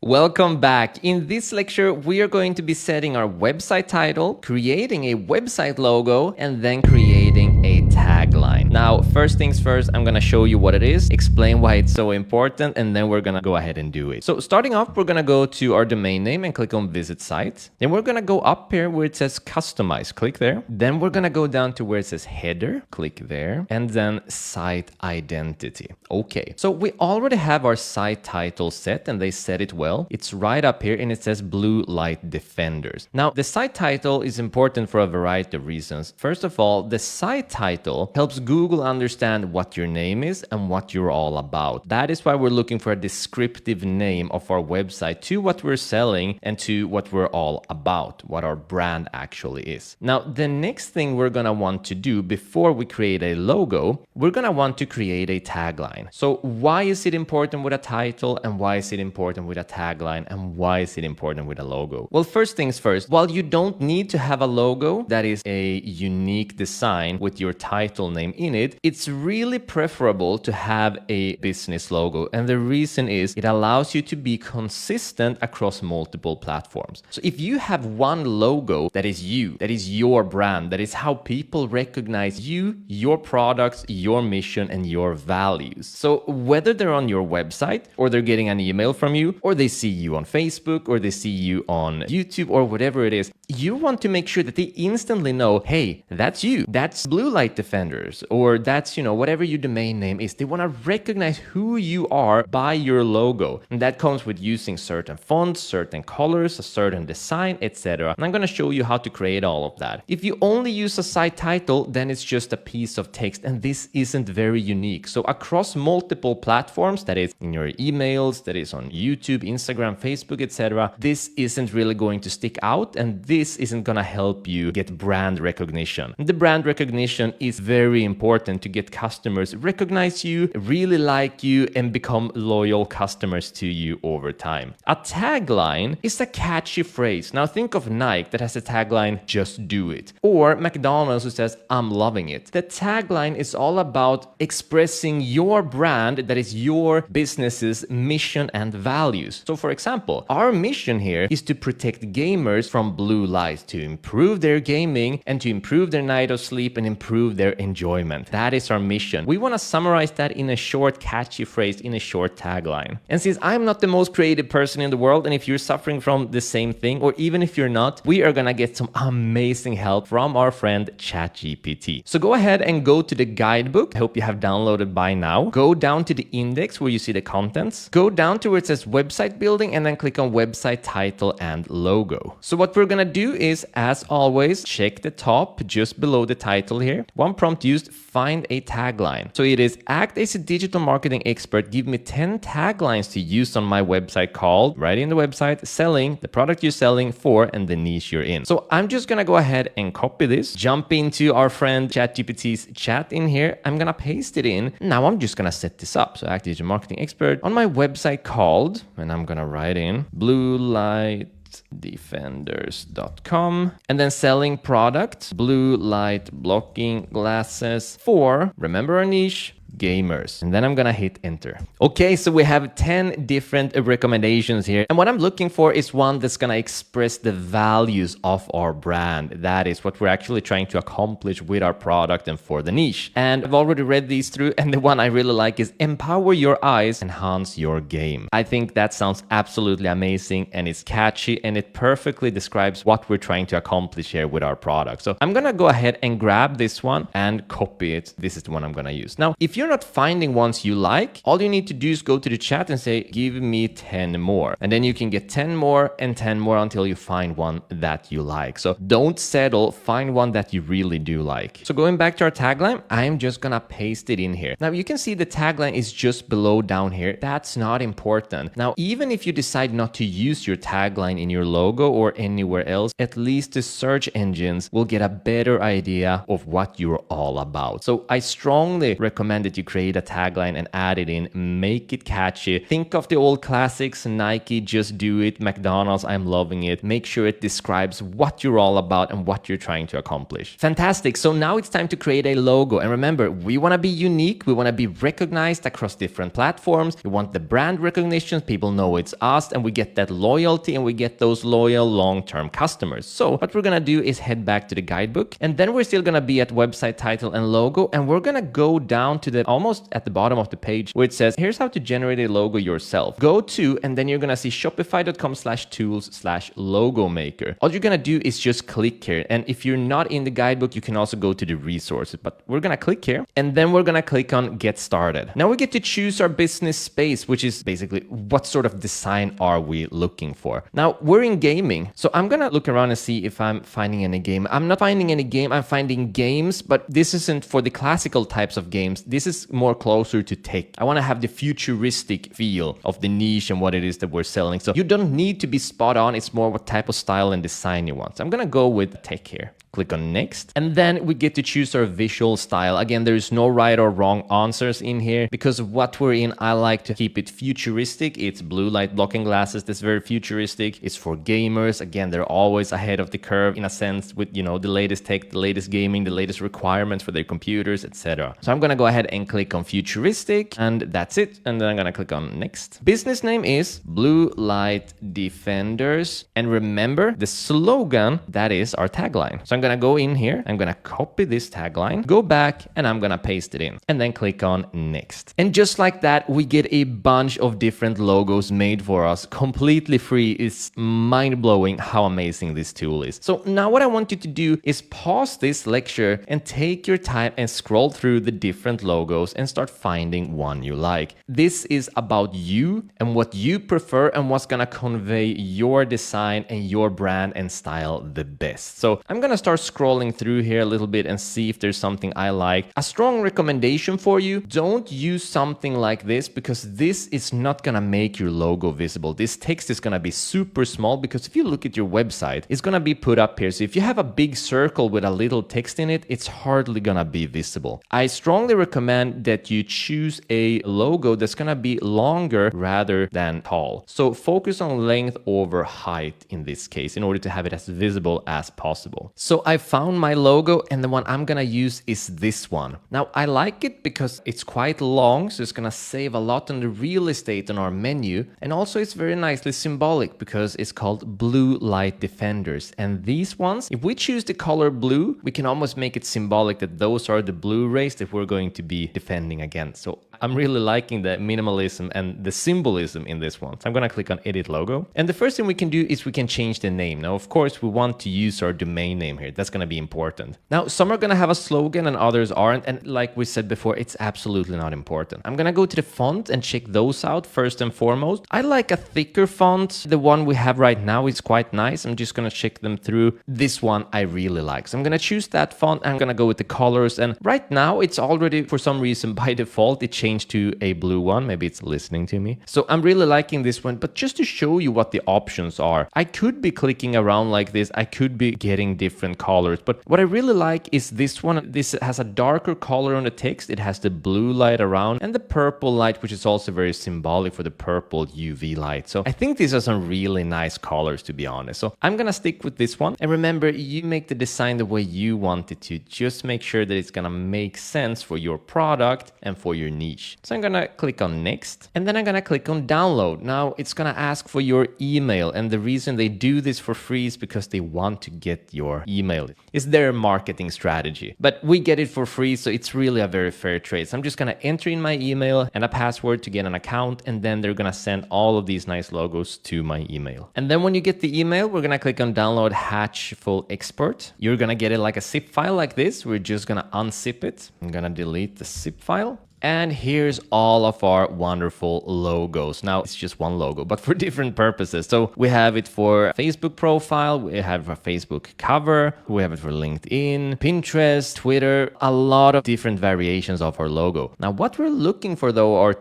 Welcome back. In this lecture, we are going to be setting our website title, creating a website logo, and then creating a tagline. Now, first things first, I'm going to show you what it is, explain why it's so important, and then we're going to go ahead and do it. So starting off, we're going to go to our domain name and click on Visit Site. Then we're going to go up here where it says Customize. Click there. Then we're going to go down to where it says Header. Click there. And then Site Identity. Okay, so we already have our site title set, and they set it well. It's right up here and it says Blue Light Defenders. Now, the site title is important for a variety of reasons. First of all, the site title helps Google understand what your name is and what you're all about. That is why we're looking for a descriptive name of our website to what we're selling and to what we're all about, what our brand actually is. Now, the next thing we're going to want to do before we create a logo, we're going to want to create a tagline. So why is it important with a title, and why is it important with a tagline, and why is it important with a logo? Well, first things first, while you don't need to have a logo that is a unique design with your title name in it, it's really preferable to have a business logo. And the reason is it allows you to be consistent across multiple platforms. So if you have one logo that is you, that is your brand, that is how people recognize you, your products, your mission, and your values. So whether they're on your website, or they're getting an email from you, or they see you on Facebook, or they see you on YouTube, or whatever it is, you want to make sure that they instantly know, hey, that's you, that's Blue Light Defenders, or that's, whatever your domain name is. They want to recognize who you are by your logo. And that comes with using certain fonts, certain colors, a certain design, etc. And I'm going to show you how to create all of that. If you only use a site title, then it's just a piece of text, and this isn't very unique. So across multiple platforms, that is in your emails, that is on YouTube, Instagram, Facebook, etc., this isn't really going to stick out, and this isn't going to help you get brand recognition. The brand recognition is very important to get customers recognize you, really like you, and become loyal customers to you over time. A tagline is a catchy phrase. Now think of Nike that has a tagline, just do it. Or McDonald's who says, I'm loving it. The tagline is all about expressing your brand, that is your business's mission and values. So for example, our mission here is to protect gamers from blue light, to improve their gaming and to improve their night of sleep and improve their enjoyment. That is our mission. We want to summarize that in a short, catchy phrase, in a short tagline. And since I'm not the most creative person in the world, and if you're suffering from the same thing, or even if you're not, we are gonna get some amazing help from our friend ChatGPT. So go ahead and go to the guidebook. I hope you have downloaded by now. Go down to the index where you see the contents. Go down to where it says website building, and then click on website title and logo. So what we're gonna do is, as always, check the top just below the title here. One prompt used, find a tagline. So it is, act as a digital marketing expert, give me 10 taglines to use on my website called, right in the website, selling the product you're selling for and the niche you're in. So I'm just gonna go ahead and copy this, jump into our friend ChatGPT's chat in here. I'm gonna paste it in. Now I'm just gonna set this up. So act as a marketing expert on my website called, and I'm gonna write in bluelightdefenders.com, and then selling product, blue light blocking glasses for, remember our niche, gamers. And then I'm gonna hit enter. Okay, so we have 10 different recommendations here. And what I'm looking for is one that's gonna express the values of our brand. That is what we're actually trying to accomplish with our product and for the niche. And I've already read these through, and the one I really like is empower your eyes, enhance your game. I think that sounds absolutely amazing, and it's catchy, and it perfectly describes what we're trying to accomplish here with our product. So I'm gonna go ahead and grab this one and copy it. This is the one I'm gonna use. Now, if you're not finding ones you like, all you need to do is go to the chat and say, give me 10 more. And then you can get 10 more and 10 more until you find one that you like. So don't settle, find one that you really do like. So going back to our tagline, I'm just gonna paste it in here. Now you can see the tagline is just below down here. That's not important. Now, even if you decide not to use your tagline in your logo or anywhere else, at least the search engines will get a better idea of what you're all about. So I strongly recommend that you create a tagline and add it in, make it catchy. Think of the old classics, Nike, Just Do It, McDonald's, I'm loving it. Make sure it describes what you're all about and what you're trying to accomplish. Fantastic. So now it's time to create a logo. And remember, we want to be unique. We want to be recognized across different platforms. We want the brand recognition. People know it's us, and we get that loyalty, and we get those loyal long-term customers. So what we're going to do is head back to the guidebook, and then we're still going to be at website title and logo, and we're going to go down to the almost at the bottom of the page where it says, here's how to generate a logo yourself. Go to, and then you're going to see shopify.com/tools/logo maker. All you're going to do is just click here. And if you're not in the guidebook, you can also go to the resources, but we're going to click here, and then we're going to click on get started. Now we get to choose our business space, which is basically what sort of design are we looking for. Now we're in gaming, so I'm going to look around and see if I'm finding any game. I'm not finding any game. I'm finding games, but this isn't for the classical types of games. This is more closer to tech. I want to have the futuristic feel of the niche and what it is that we're selling. So you don't need to be spot on. It's more what type of style and design you want. So I'm going to go with tech here. Click on next, and then we get to choose our visual style. Again, there is no right or wrong answers in here because of what we're in. I like to keep it futuristic. It's blue light blocking glasses. That's very futuristic. It's for gamers. Again, they're always ahead of the curve in a sense with, you know, the latest tech, the latest gaming, the latest requirements for their computers, etc. So I'm going to go ahead and click on futuristic, and that's it. And then I'm going to click on next. Business name is Blue Light Defenders. And remember the slogan, that is our tagline. So I'm going to go in here, I'm going to copy this tagline, go back, and I'm going to paste it in, and then click on next. And just like that, we get a bunch of different logos made for us completely free. It's mind-blowing how amazing this tool is. So now what I want you to do is pause this lecture and take your time and scroll through the different logos and start finding one you like. This is about you and what you prefer and what's going to convey your design and your brand and style the best. So I'm going to start scrolling through here a little bit and see if there's something I like. A strong recommendation for you, don't use something like this because this is not gonna make your logo visible. This text is gonna be super small because if you look at your website, it's gonna be put up here. So if you have a big circle with a little text in it, it's hardly gonna be visible. I strongly recommend that you choose a logo that's gonna be longer rather than tall. So focus on length over height in this case in order to have it as visible as possible. So I found my logo, and the one I'm gonna use is this one. Now I like it because it's quite long, so it's gonna save a lot on the real estate on our menu, and also it's very nicely symbolic because it's called Blue Light Defenders. And these ones, if we choose the color blue, we can almost make it symbolic that those are the blue rays that we're going to be defending against. So I'm really liking the minimalism and the symbolism in this one. So I'm gonna click on edit logo, and the first thing we can do is we can change the name. Now of course we want to use our domain name here. That's going to be important. Now, some are going to have a slogan and others aren't. And like we said before, it's absolutely not important. I'm going to go to the font and check those out first and foremost. I like a thicker font. The one we have right now is quite nice. I'm just going to check them through. This one I really like. So I'm going to choose that font. I'm going to go with the colors. And right now it's already, for some reason, by default, it changed to a blue one. Maybe it's listening to me. So I'm really liking this one. But just to show you what the options are, I could be clicking around like this. I could be getting different colors. But what I really like is this one. This has a darker color on the text. It has the blue light around and the purple light, which is also very symbolic for the purple UV light. So I think these are some really nice colors, to be honest. So I'm gonna stick with this one. And remember, you make the design the way you want it to. Just make sure that it's gonna make sense for your product and for your niche. So I'm gonna click on next, and then I'm gonna click on download. Now it's gonna ask for your email, and the reason they do this for free is because they want to get your email. It's their marketing strategy, but we get it for free, so it's really a very fair trade. So I'm just gonna enter in my email and a password to get an account, and then they're gonna send all of these nice logos to my email. And then when you get the email, we're gonna click on download Hatch Full Export. You're gonna get it like a zip file like this. We're just gonna unzip it. I'm gonna delete the zip file. And here's all of our wonderful logos. Now, it's just one logo, but for different purposes. So we have it for Facebook profile, we have a Facebook cover, we have it for LinkedIn, Pinterest, Twitter, a lot of different variations of our logo. Now, what we're looking for though are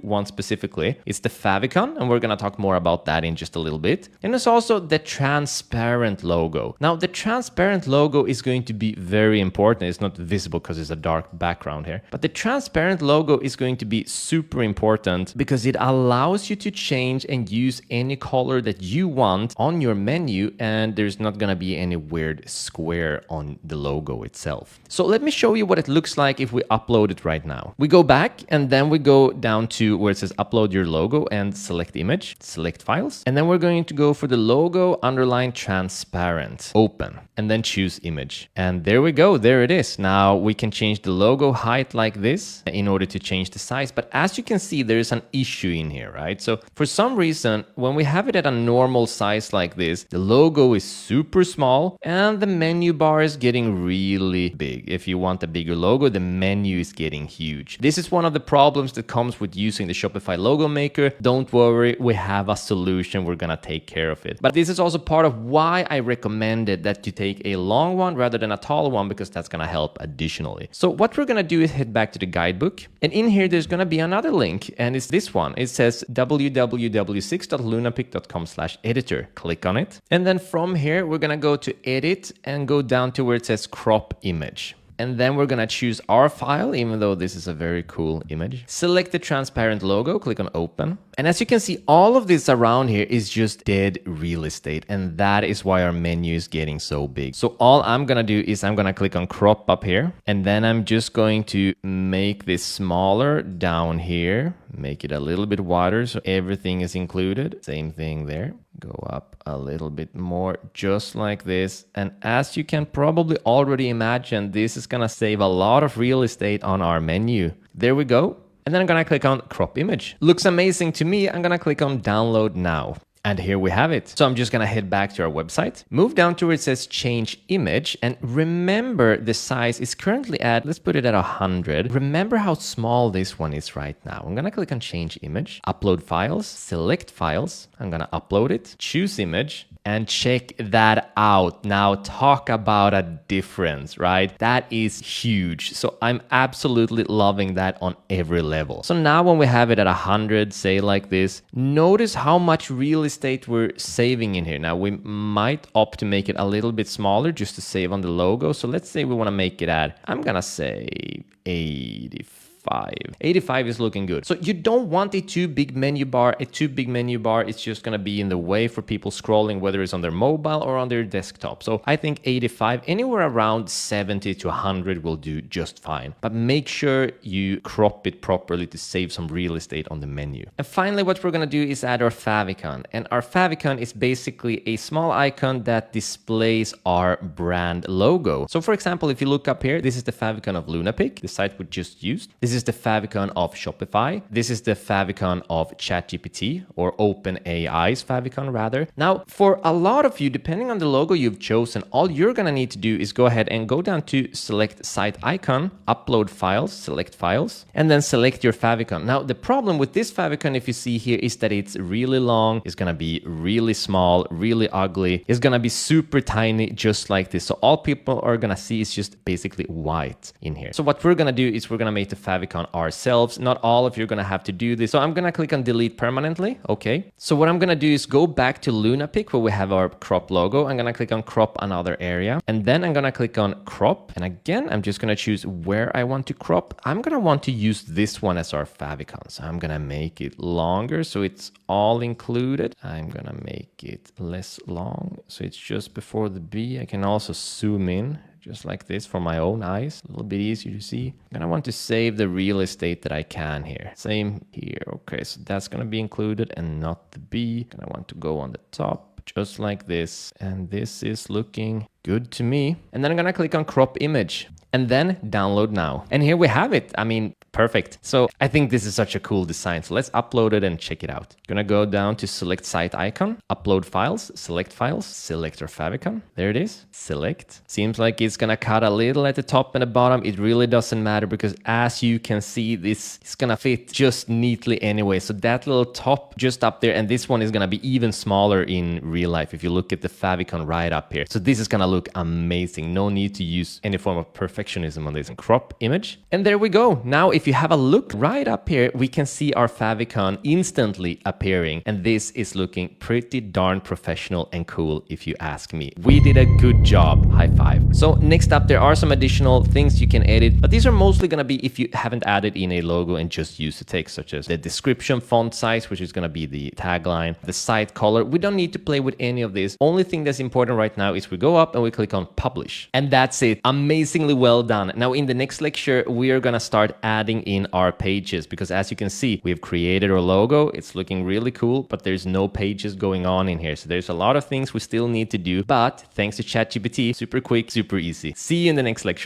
one specifically. It's the favicon, and we're gonna talk more about that in just a little bit. And it's also the transparent logo. Now, the transparent logo is going to be very important. It's not visible because it's a dark background here, but the transparent logo is going to be super important because it allows you to change and use any color that you want on your menu, and there's not going to be any weird square on the logo itself. So let me show you what it looks like if we upload it right now. We go back and then we go down to where it says upload your logo and select image, select files. And then we're going to go for the logo underline transparent, open, and then choose image. And there we go. There it is. Now we can change the logo height like this in order to change the size. But as you can see, there is an issue in here, right? So for some reason, when we have it at a normal size like this, the logo is super small and the menu bar is getting really big. If you want a bigger logo, the menu is getting huge. This is one of the problems that comes with using the Shopify logo maker. Don't worry, we have a solution. We're gonna take care of it. But this is also part of why I recommended that you take a long one rather than a tall one, because that's gonna help additionally. So what we're gonna do is head back to the guidebook, and in here there's gonna be another link, and it's this one. It says www.6.lunapic.com/editor. Click on it, and then from here we're gonna go to edit and go down to where it says crop image. And then we're gonna choose our file, even though this is a very cool image. Select the transparent logo, click on open. And as you can see, all of this around here is just dead real estate. And that is why our menu is getting so big. So all I'm gonna do is I'm gonna click on crop up here. And then I'm just going to make this smaller down here. Make it a little bit wider so everything is included. Same thing there. Go up a little bit more, just like this. And as you can probably already imagine, this is gonna save a lot of real estate on our menu. There we go. And then I'm gonna click on crop image. Looks amazing to me. I'm gonna click on download now. And here we have it. So I'm just gonna head back to our website, move down to where it says change image, and remember the size is currently at, let's put it at 100. Remember how small this one is right now. I'm gonna click on change image, upload files, select files. I'm gonna upload it, choose image, and check that out. Now talk about a difference, right? That is huge. So I'm absolutely loving that on every level. So now when we have it at 100, say like this, notice how much real estate we're saving in here. Now we might opt to make it a little bit smaller just to save on the logo. So let's say we want to make it at, I'm gonna say 85. 85 is looking good. So you don't want a too big menu bar. A too big menu bar is just going to be in the way for people scrolling, whether it's on their mobile or on their desktop. So I think 85, anywhere around 70 to 100 will do just fine. But make sure you crop it properly to save some real estate on the menu. And finally, what we're going to do is add our favicon. And our favicon is basically a small icon that displays our brand logo. So for example, if you look up here, this is the favicon of Lunapic, the site we just used. This is the favicon of Shopify. This is the favicon of ChatGPT, or OpenAI's favicon rather. Now, for a lot of you, depending on the logo you've chosen, all you're gonna need to do is go ahead and go down to select site icon, upload files, select files, and then select your favicon. Now, the problem with this favicon, if you see here, is that it's really long, it's gonna be really small, really ugly, it's gonna be super tiny, just like this. So all people are gonna see is just basically white in here. So what we're gonna do is we're gonna make the favicon ourselves. Not all of you are gonna have to do this. So I'm gonna click on delete permanently. Okay. So what I'm gonna do is go back to Lunapic where we have our crop logo. I'm gonna click on crop another area, and then I'm gonna click on crop. And again, I'm just gonna choose where I want to crop. I'm gonna want to use this one as our favicon. So I'm gonna make it longer so it's all included. I'm gonna make it less long so it's just before the B. I can also zoom in just like this for my own eyes, a little bit easier to see. And I want to save the real estate that I can here. Same here. Okay, so that's gonna be included and not the B. And I want to go on the top, just like this. And this is looking good to me. And then I'm gonna click on crop image and then download now. And here we have it. I mean, perfect. So I think this is such a cool design. So let's upload it and check it out. Gonna go down to select site icon, upload files, select our favicon. There it is, select. Seems like it's gonna cut a little at the top and the bottom. It really doesn't matter because as you can see, this is gonna fit just neatly anyway. So that little top just up there, and this one is gonna be even smaller in real life if you look at the favicon right up here. So this is gonna look amazing. No need to use any form of perfect perfectionism on this crop image. And there we go. Now, if you have a look right up here, we can see our favicon instantly appearing. And this is looking pretty darn professional and cool, if you ask me. We did a good job. High five. So next up, there are some additional things you can edit, but these are mostly going to be if you haven't added in a logo and just use the text, such as the description font size, which is going to be the tagline, the site color. We don't need to play with any of this. Only thing that's important right now is we go up and we click on publish. And that's it. Amazingly well done. Now in the next lecture, we are going to start adding in our pages, because as you can see, we've created our logo. It's looking really cool, but there's no pages going on in here. So there's a lot of things we still need to do, but thanks to ChatGPT, super quick, super easy. See you in the next lecture.